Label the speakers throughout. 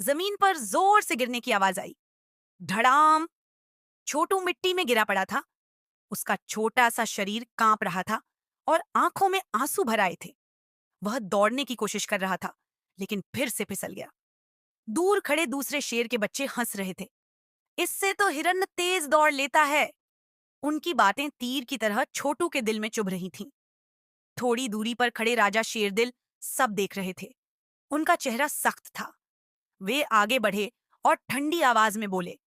Speaker 1: जमीन पर जोर से गिरने की आवाज आई। धड़ाम। छोटू मिट्टी में गिरा पड़ा था। उसका छोटा सा शरीर कांप रहा था और आंखों में आंसू भर आए थे। वह दौड़ने की कोशिश कर रहा था, लेकिन फिर से फिसल गया। दूर खड़े दूसरे शेर के बच्चे हंस रहे थे। इससे तो हिरन तेज दौड़ लेता है। उनकी बातें तीर की तरह छोटू के दिल में चुभ रही थीं। थोड़ी दूरी पर खड़े राजा शेरदिल सब देख रहे थे। उनका चेहरा सख्त था। वे आगे बढ़े और ठंडी आवाज में बोले,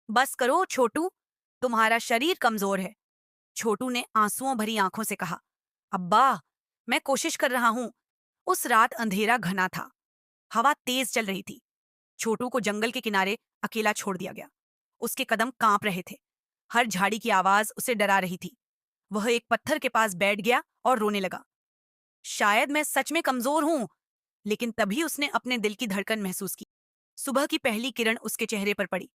Speaker 1: बस करो छोटू, तुम्हारा शरीर कमजोर है। छोटू ने आंसुओं भरी आंखों से कहा, अब्बा, मैं कोशिश कर रहा हूं। उस रात अंधेरा घना था। हवा तेज चल रही थी। छोटू को जंगल के किनारे अकेला छोड़ दिया गया। उसके कदम कांप रहे थे। हर झाड़ी की आवाज उसे डरा रही थी। वह एक पत्थर के पास बैठ गया और रोने लगा। शायद मैं सच में कमजोर हूं। लेकिन तभी उसने अपने दिल की धड़कन महसूस की। सुबह की पहली किरण उसके चेहरे पर पड़ी।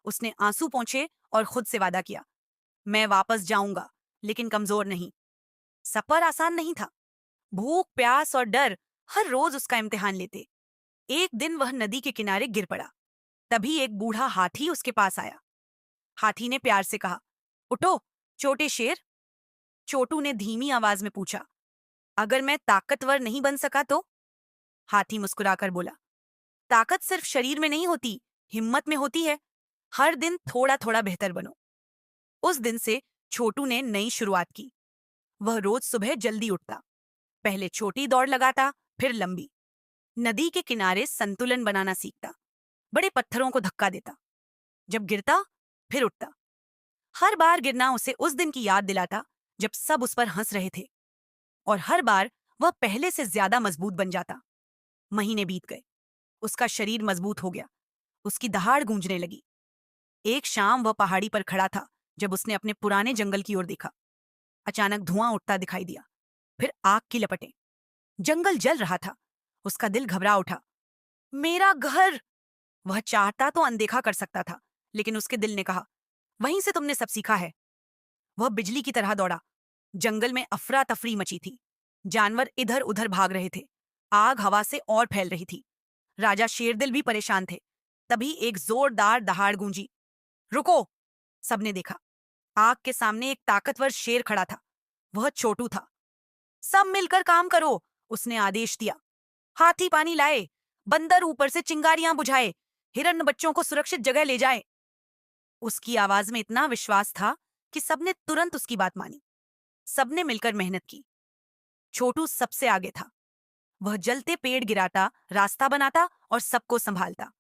Speaker 1: उसने आंसू पोंछे और खुद से वादा किया, मैं वापस जाऊंगा, लेकिन कमजोर नहीं। सफर आसान नहीं था। भूख, प्यास और डर हर रोज उसका इम्तिहान लेते। एक दिन वह नदी के किनारे गिर पड़ा। तभी एक बूढ़ा हाथी उसके पास आया। हाथी ने प्यार से कहा, उठो छोटे शेर। छोटू ने धीमी आवाज में पूछा, अगर मैं ताकतवर नहीं बन सका तो? हाथी मुस्कुराकर बोला, ताकत सिर्फ शरीर में नहीं होती, हिम्मत में होती है। हर दिन थोड़ा थोड़ा बेहतर बनो। उस दिन से छोटू ने नई शुरुआत की। वह रोज सुबह जल्दी उठता। पहले छोटी दौड़ लगाता, फिर लंबी। नदी के किनारे संतुलन बनाना सीखता। बड़े पत्थरों को धक्का देता। जब गिरता, फिर उठता। हर बार गिरना उसे उस दिन की याद दिलाता जब सब उस पर हंस रहे थे। और हर बार वह पहले से ज्यादा मजबूत बन जाता। महीने बीत गए। उसका शरीर मजबूत हो गया। उसकी दहाड़ गूंजने लगी। एक शाम वह पहाड़ी पर खड़ा था जब उसने अपने पुराने जंगल की ओर देखा। अचानक धुआं उठता दिखाई दिया। फिर आग की लपटें। जंगल जल रहा था। उसका दिल घबरा उठा। मेरा घर! वह चाहता तो अनदेखा कर सकता था, लेकिन उसके दिल ने कहा, वहीं से तुमने सब सीखा है। वह बिजली की तरह दौड़ा। जंगल में अफरा तफरी मची थी। जानवर इधर उधर भाग रहे थे। आग हवा से और फैल रही थी। राजा शेरदिल भी परेशान थे। तभी एक जोरदार दहाड़ गूंजी। रुको! सबने देखा। आग के सामने एक ताकतवर शेर खड़ा था। वह छोटू था। सब मिलकर काम करो, उसने आदेश दिया। हाथी पानी लाए, बंदर ऊपर से चिंगारियां बुझाए, हिरन बच्चों को सुरक्षित जगह ले जाए। उसकी आवाज में इतना विश्वास था कि सबने तुरंत उसकी बात मानी। सबने मिलकर मेहनत की। छोटू सबसे आगे था। वह जलते पेड़ गिराता, रास्ता बनाता और सबको संभालता।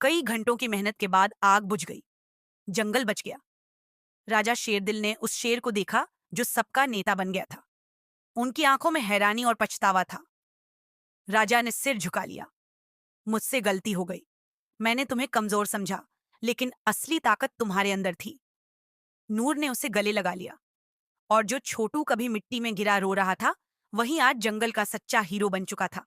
Speaker 1: कई घंटों की मेहनत के बाद आग बुझ गई। जंगल बच गया। राजा शेरदिल ने उस शेर को देखा जो सबका नेता बन गया था। उनकी आंखों में हैरानी और पछतावा था। राजा ने सिर झुका लिया। मुझसे गलती हो गई। मैंने तुम्हें कमजोर समझा, लेकिन असली ताकत तुम्हारे अंदर थी। नूर ने उसे गले लगा लिया। और जो छोटू कभी मिट्टी में गिरा रो रहा था, वही आज जंगल का सच्चा हीरो बन चुका था।